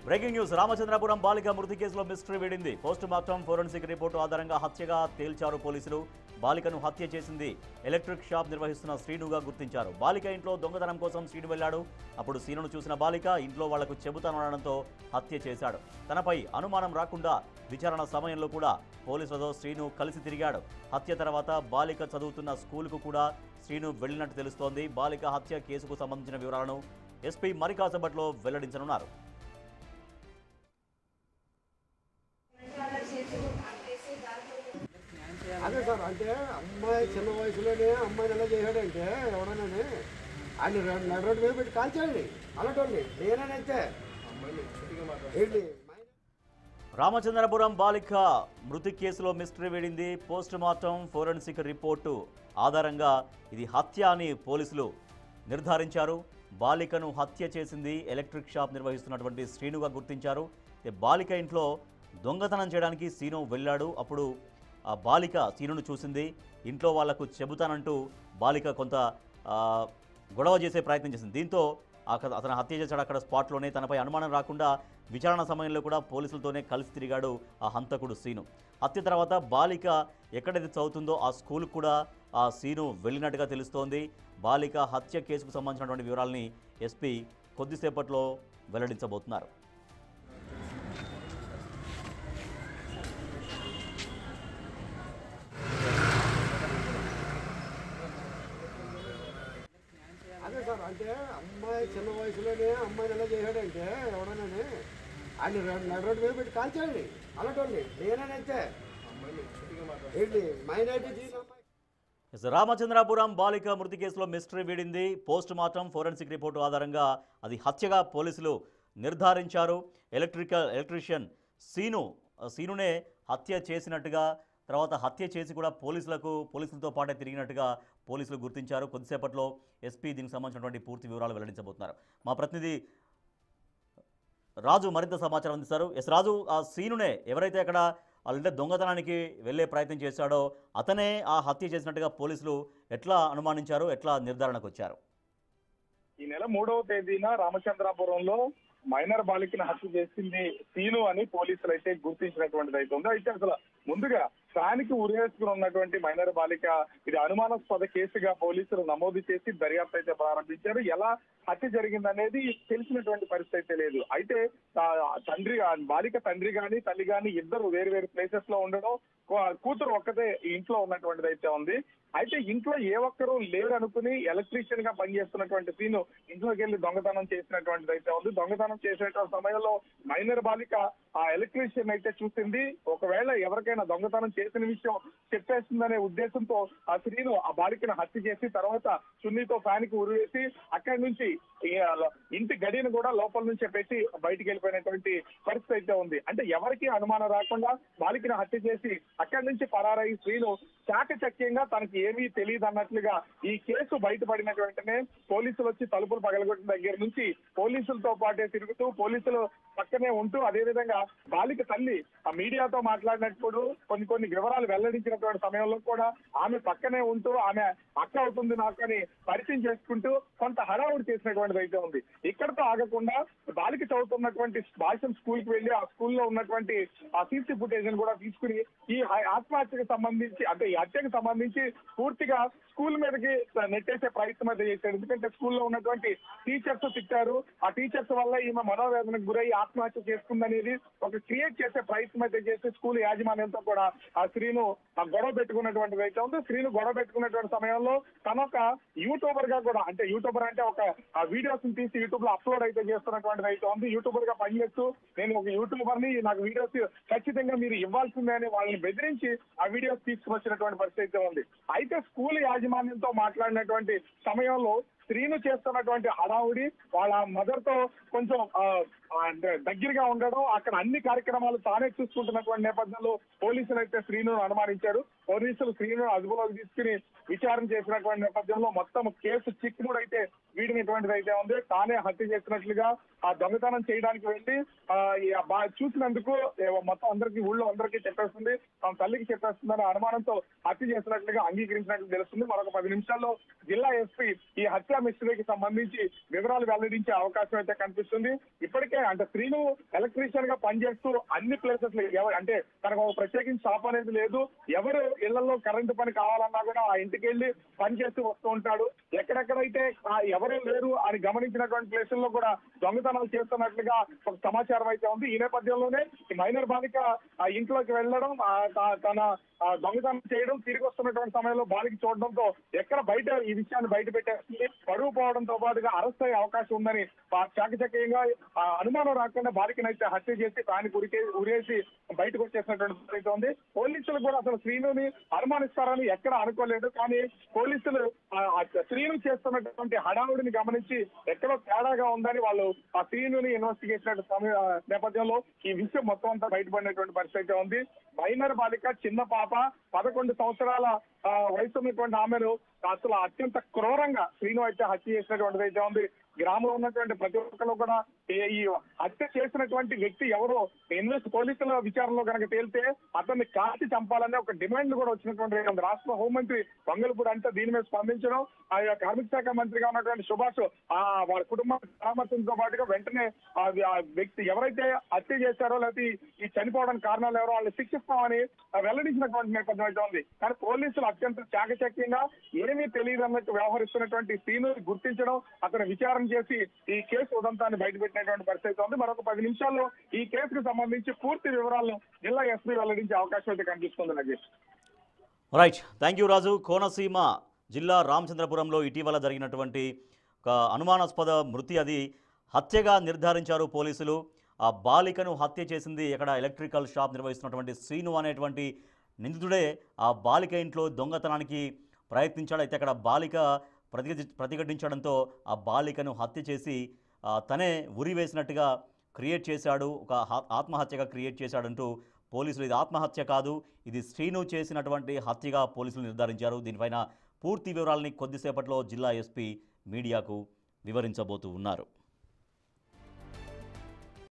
Breaking news Ramachandrapuram బాలిక మృతి కేసులో మిస్టరీ వీడింది. పోస్ట్ మార్టం ఫోరెన్సిక్ రిపోర్టు ఆధారంగా హత్యగా తేల్చారు పోలీసులు. బాలికను హత్య చేసింది ఎలక్ట్రిక్ షాప్ నిర్వహిస్తున్న శ్రీనుగా గుర్తించారు. బాలిక ఇంట్లో దొంగతనం కోసం శ్రీను వెళ్లాడు. అప్పుడు శ్రీనును చూసిన బాలిక ఇంట్లో వాళ్లకు చెబుతానడంతో హత్య చేశాడు. తనపై అనుమానం రాకుండా విచారణ సమయంలో కూడా పోలీసులతో శ్రీను కలిసి తిరిగాడు. హత్య తర్వాత బాలిక చదువుతున్న స్కూలుకు కూడా శ్రీను వెళ్లినట్టు తెలుస్తోంది. బాలిక హత్య కేసుకు సంబంధించిన వివరాలను ఎస్పీ మరి కాసేపట్లో వెల్లడించనున్నారు. అదే సార్, అంటే అమ్మాయి చిన్న వయసులోనే అమ్మాయిని ఎలా చేశాడంటే ఎవడైనా ఆయన నడు రోడ్డు మీద పెట్టి కాల్చేయండి అలాంటి నేనైతే ఏంటి. రామచంద్రపురం బాలిక మృతి కేసులో మిస్టరీ వీడింది. పోస్ట్ మార్టం ఫోరెన్సిక్ రిపోర్టు ఆధారంగా ఇది హత్య అని పోలీసులు నిర్ధారించారు. బాలికను హత్య చేసింది ఎలక్ట్రిక్ షాప్ నిర్వహిస్తున్నటువంటి శ్రీనుగా గుర్తించారు. బాలిక ఇంట్లో దొంగతనం చేయడానికి శ్రీను వెళ్ళాడు. అప్పుడు ఆ బాలిక శ్రీనును చూసింది. ఇంట్లో వాళ్లకు చెబుతానంటూ బాలిక కొంత గొడవ చేసే ప్రయత్నం చేసింది. దీంతో అతను హత్య చేశాడు అక్కడ స్పాట్లోనే. తనపై అనుమానం రాకుండా విచారణ సమయంలో కూడా పోలీసులతోనే కలిసి తిరిగాడు ఆ హంతకుడు శ్రీను. హత్య తర్వాత బాలిక ఎక్కడైతే చదువుతుందో ఆ స్కూల్కి కూడా ఆ శ్రీను వెళ్ళినట్టుగా తెలుస్తోంది. బాలిక హత్య కేసుకు సంబంధించినటువంటి వివరాలని ఎస్పీ కొద్దిసేపట్లో వెల్లడించబోతున్నారు. అదే సార్, అంటే అమ్మాయి చిన్న వయసులోనే అమ్మాయిని ఎలా చేశాడంటే ఎవడైనా ఆయన నడు రోడ్డు మీద పెట్టి కాల్చేయండి అలాంటి నేనైతే ఏంటి మైనారిటీ. రామచంద్రపురం బాలిక మృతి కేసులో మిస్టరీ వీడింది. పోస్ట్ మార్టం ఫోరెన్సిక్ రిపోర్టు ఆధారంగా అది హత్యగా పోలీసులు నిర్ధారించారు. ఎలక్ట్రీషియన్ శ్రీనునే హత్య చేసినట్టుగా, తర్వాత హత్య చేసి కూడా పోలీసులతో పాటే తిరిగినట్టుగా పోలీసులు గుర్తించారు. కొద్దిసేపట్లో ఎస్పీ దీనికి సంబంధించినటువంటి పూర్తి వివరాలు వెల్లడించబోతున్నారు. మా ప్రతినిధి రాజు మరింత సమాచారం అందిస్తారు. రాజు, ఆ శ్రీనునే ఎవరైతే అక్కడ అంటే దొంగతనానికి వెళ్ళే ప్రయత్నం చేశాడో అతనే ఆ హత్య చేసినట్టుగా పోలీసులు ఎట్లా అనుమానించారు, ఎట్లా నిర్ధారణకు వచ్చారు? ఈ నెల 3వ తేదీన రామచంద్రాపురంలో మైనర్ బాలికను హత్య చేసింది శ్రీను అని పోలీసులు అయితే గుర్తించినటువంటిది అయితే ఉంది. అయితే అసలు ముందుగా ఫ్యాన్కి ఉరేసుకుని ఉన్నటువంటి మైనర్ బాలిక ఇది అనుమానాస్పద కేసుగా పోలీసులు నమోదు చేసి దర్యాప్తు అయితే ప్రారంభించారు. ఎలా హత్య జరిగిందనేది తెలిసినటువంటి పరిస్థితి అయితే లేదు. అయితే బాలిక తండ్రి గాని తల్లి గాని ఇద్దరు వేరు వేరు ప్లేసెస్ లో ఉండడం, కూతురు ఒక్కతే ఇంట్లో ఉన్నటువంటిది అయితే ఉంది. అయితే ఇంట్లో ఏ ఒక్కరూ లేరు అనుకుని ఎలక్ట్రీషియన్ గా పనిచేస్తున్నటువంటి శ్రీను ఇంట్లోకి వెళ్లి దొంగతనం చేసినటువంటిది అయితే ఉంది. దొంగతనం చేసేటువంటి సమయంలో మైనర్ బాలిక ఆ ఎలక్ట్రీషియన్ అయితే చూసింది. ఒకవేళ ఎవరికైనా దొంగతనం చేసిన విషయం చెప్పేస్తుందనే ఉద్దేశంతో ఆ శ్రీను ఆ బాలికను హత్య చేసి తర్వాత చున్నీతో ఫ్యాన్ కి ఉరివేసి అక్కడి నుంచి ఇంటి గడిని కూడా లోపల నుంచే పెట్టి బయటికి వెళ్ళిపోయినటువంటి పరిస్థితి అయితే ఉంది. అంటే ఎవరికి అనుమానం రాకుండా బాలికను హత్య చేసి అక్కడి నుంచి పరారై శ్రీను చాకచక్యంగా తనకి ఏమీ తెలియదు అన్నట్లుగా ఈ కేసు బయటపడినటువంటినే పోలీసులు వచ్చి తలుపులు పగలగొట్టిన దగ్గర నుంచి పోలీసులతో పాటే తిరుగుతూ పోలీసులు పక్కనే ఉంటూ అదేవిధంగా బాలిక తల్లి ఆ మీడియాతో మాట్లాడినప్పుడు కొన్ని వివరాలు వెల్లడించినటువంటి సమయంలో కూడా ఆమె పక్కనే ఉంటూ ఆమె అక్క అవుతుంది నాకు అని పరిచయం చేసుకుంటూ కొంత హడావుడి చేసినటువంటిది అయితే ఉంది. ఇక్కడతో ఆగకుండా బాలిక చదువుతున్నటువంటి భాషం స్కూల్ కి వెళ్లి ఆ స్కూల్లో ఉన్నటువంటి ఆ సీసీ ఫుటేజ్ కూడా తీసుకుని ఈ ఆత్మహత్యకు సంబంధించి అంటే ఈ హత్యకు సంబంధించి పూర్తిగా స్కూల్ మీదకి నెట్టేసే ప్రయత్నం అయితే చేశారు. ఎందుకంటే స్కూల్లో ఉన్నటువంటి టీచర్స్ తిట్టారు. ఆ టీచర్స్ వల్ల ఈమె మనోవేదనకు గురై ఆత్మహత్య చేసుకుందనేది ఒక క్రియేట్ చేసే ప్రయత్నం అయితే చేసి స్కూల్ యాజమాన్యంతో కూడా ఆ శ్రీను గొడవ పెట్టుకున్నటువంటిది అయితే ఉంది. శ్రీను గొడవ పెట్టుకున్నటువంటి సమయంలో తన ఒక యూట్యూబర్ గా కూడా, అంటే యూట్యూబర్ అంటే ఒక వీడియోస్ తీసి యూట్యూబ్ లో అప్లోడ్ అయితే చేస్తున్నటువంటిది అయితే ఉంది. యూట్యూబర్ గా పనిచేస్తూ నేను ఒక యూట్యూబర్ ని, నాకు వీడియోస్ ఖచ్చితంగా మీరు ఇవ్వాల్సిందే అని వాళ్ళని బెదిరించి ఆ వీడియోస్ తీసుకువచ్చినటువంటి పరిస్థితి అయితే ఉంది. అయితే స్కూల్ యాజమాన్యంతో మాట్లాడినటువంటి సమయంలో శ్రీను చేస్తున్నటువంటి హడావుడి వాళ్ళ మదర్ తో కొంచెం దగ్గరగా ఉండడం, అక్కడ అన్ని కార్యక్రమాలు తానే చూసుకుంటున్నటువంటి నేపథ్యంలో పోలీసులు అయితే శ్రీను అనుమానించారు. పోలీసులు శ్రీను అదుపులోకి తీసుకుని విచారణ చేసినటువంటి నేపథ్యంలో మొత్తం కేసు చిక్కుముడు అయితే వీడినటువంటిది అయితే ఉంది. తానే హత్య చేసినట్లుగా ఆ దొంగతనం చేయడానికి వెళ్ళి చూసినందుకు మొత్తం అందరికీ ఊళ్ళో అందరికీ చెప్పేస్తుంది, తన తల్లికి చెప్పేస్తుందనే అనుమానంతో హత్య చేసినట్లుగా అంగీకరించినట్లు తెలుస్తుంది. మరొక 10 నిమిషాల్లో జిల్లా ఎస్పీ ఈ హత్య హత్య మిస్టరీకి సంబంధించి వివరాలు వెల్లడించే అవకాశం అయితే కనిపిస్తుంది. ఇప్పటికే అంటే శ్రీను ఎలక్ట్రీషియన్ గా పనిచేస్తూ అన్ని ప్లేసెస్ అంటే తనకు ఒక ప్రత్యేకించి షాప్ అనేది లేదు. ఎవరు ఇళ్లలో కరెంటు పని కావాలన్నా కూడా ఆ ఇంటికి వెళ్ళి పని చేస్తూ వస్తూ ఉంటాడు. ఎక్కడెక్కడైతే ఎవరు లేరు అని గమనించినటువంటి ప్లేసుల్లో కూడా దొంగతనాలు చేస్తున్నట్లుగా ఒక సమాచారం అయితే ఉంది. ఈ నేపథ్యంలోనే ఈ మైనర్ బాలిక ఆ ఇంట్లోకి వెళ్ళడం, తన దొంగతనం చేయడం, తిరిగి వస్తున్నటువంటి సమయంలో బాలిక చూడడంతో ఎక్కడ బయట ఈ విషయాన్ని బయట పెట్టేస్తుంది. పరువు పోవడంతో పాటుగా అరెస్ట్ అయ్యే అవకాశం ఉందని చాకచక్యంగా అనుమానం రాకుండా బాలికనైతే హత్య చేసి దానికి ఉరేసి బయటకు వచ్చేసినటువంటి అయితే ఉంది. పోలీసులు కూడా అసలు శ్రీనుని అనుమానిస్తారని ఎక్కడ అనుకోలేదు. కానీ పోలీసులు శ్రీను చేస్తున్నటువంటి హడావుడిని గమనించి ఎక్కడో తేడాగా ఉందని వాళ్ళు ఆ శ్రీనుని ఇన్వెస్టిగేషన్ నేపథ్యంలో ఈ విషయం మొత్తం అంతా బయటపడినటువంటి పరిస్థితి ఉంది. మైనర్ బాలిక చిన్న పాప 11 సంవత్సరాల వయసు ఉన్నటువంటి ఆమెను అసలు అత్యంత క్రూరంగా శ్రీను అయితే హత్య చేసినటువంటిది అయితే ఉంది. గ్రామంలో ఉన్నటువంటి ప్రతి ఒక్కరు కూడా ఈ హత్య చేసినటువంటి వ్యక్తి ఎవరో పోలీసుల విచారణలో కనుక తేలితే అతన్ని కాల్చి చంపాలనే ఒక డిమాండ్ కూడా వచ్చినటువంటి రాష్ట్ర హోంమంత్రి వంగలపూడి అంటే దీని మీద స్పందించడం, ఆ కార్మిక శాఖ మంత్రిగా ఉన్నటువంటి సుభాష్ వారి కుటుంబానికి పరామర్శంతో పాటుగా వెంటనే ఆ వ్యక్తి ఎవరైతే హత్య చేశారో లేకపోతే ఈ చనిపోవడానికి కారణాలు ఎవరో వాళ్ళు శిక్షిస్తామని వెల్లడించినటువంటి నేపథ్యం అయితే ఉంది. కానీ పోలీసులు అత్యంత చాకచక్యంగా ఏమీ తెలియదు అన్నట్టు వ్యవహరిస్తున్నటువంటి శ్రీను గుర్తించడం, అతను విచారణ చేసి ఈ కేసు ఉదంతాన్ని బయటపెట్టినటువంటి పరిస్థితి ఉంది. మరొక 10 నిమిషాల్లో ఈ కేసుకు సంబంధించి పూర్తి వివరాలను జిల్లా ఎస్పీ వెల్లడించే అవకాశం అయితే కనిపిస్తుంది. నగేష్. రైట్, థ్యాంక్ యూ రాజు. కోనసీమ జిల్లా రామచంద్రపురంలో ఇటీవల జరిగినటువంటి ఒక అనుమానాస్పద మృతి, అది హత్యగా నిర్ధారించారు పోలీసులు. ఆ బాలికను హత్య చేసింది ఎక్కడ ఎలక్ట్రికల్ షాప్ నిర్వహిస్తున్నటువంటి శ్రీను అనేటువంటి నిందితుడే ఆ బాలిక ఇంట్లో దొంగతనానికి ప్రయత్నించాడు. అయితే అక్కడ బాలిక ప్రతిఘటించడంతో ఆ బాలికను హత్య చేసి తనే ఉరి వేసినట్టుగా క్రియేట్ చేశాడు, ఒక ఆత్మహత్యగా క్రియేట్ చేశాడంటూ పోలీసులు ఇది ఆత్మహత్య కాదు, ఇది శ్రీను చేసినటువంటి హత్యగా పోలీసులు నిర్ధారించారు. దీనిపైన పూర్తి వివరాలని కొద్దిసేపట్లో జిల్లా ఎస్పీ మీడియాకు వివరించబోతూ ఉన్నారు.